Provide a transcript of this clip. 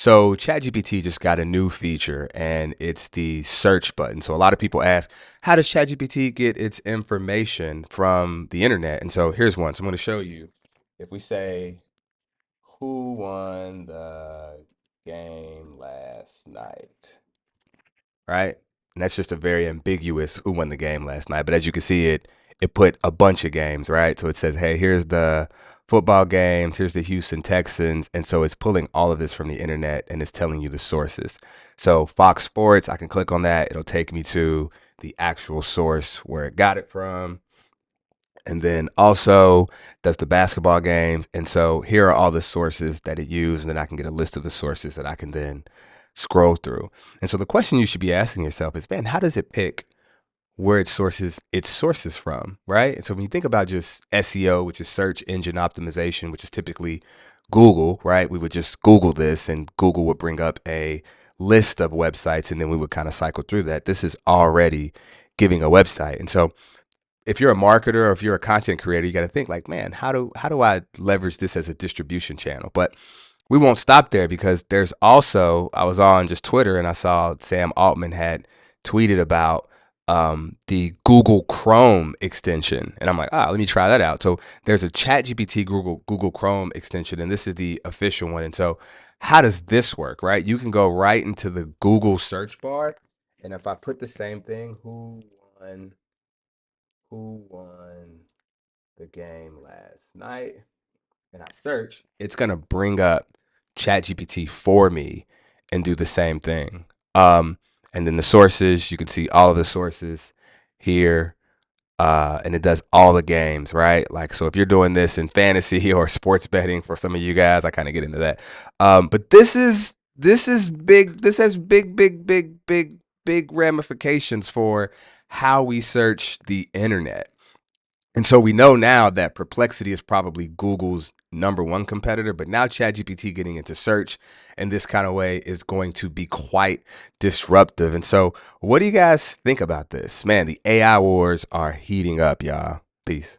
So ChatGPT just got a new feature and it's the search button. So a lot of people ask, how does ChatGPT get its information from the internet? And so here's one. So I'm going to show you. If we say, who won the game last night? Right? And that's just a very ambiguous who won the game last night. But as you can see, it put a bunch of games, right? So it says, hey, here's the football games, here's the Houston Texans. And so it's pulling all of this from the internet and it's telling you the sources. So Fox Sports, I can click on that. It'll take me to the actual source where it got it from. And then also does the basketball games. And so here are all the sources that it used. And then I can get a list of the sources that I can then scroll through. And so the question you should be asking yourself is, man, how does it pick where its sources from, right? And so when you think about just SEO, which is search engine optimization, which is typically Google, right? We would just Google this and Google would bring up a list of websites and then we would kind of cycle through that. This is already giving a website. And so if you're a marketer or if you're a content creator, you got to think like, man, how do I leverage this as a distribution channel? But we won't stop there because there's also, I was on just Twitter and I saw Sam Altman had tweeted about the Google Chrome extension. And I'm like, let me try that out. So there's a ChatGPT Google Chrome extension, and this is the official one. And so how does this work, right? You can go right into the Google search bar. And if I put the same thing, who won the game last night, and I search, it's gonna bring up ChatGPT for me and do the same thing. Um, and then the sources, you can see all of the sources here. And it does all the games, right? Like, so if you're doing this in fantasy or sports betting for some of you guys, I kind of get into that. But this is big. This has big ramifications for how we search the internet. And so we know now that Perplexity is probably Google's number one competitor, but now ChatGPT getting into search in this kind of way is going to be quite disruptive. And so what do you guys think about this? Man, the AI wars are heating up, y'all. Peace.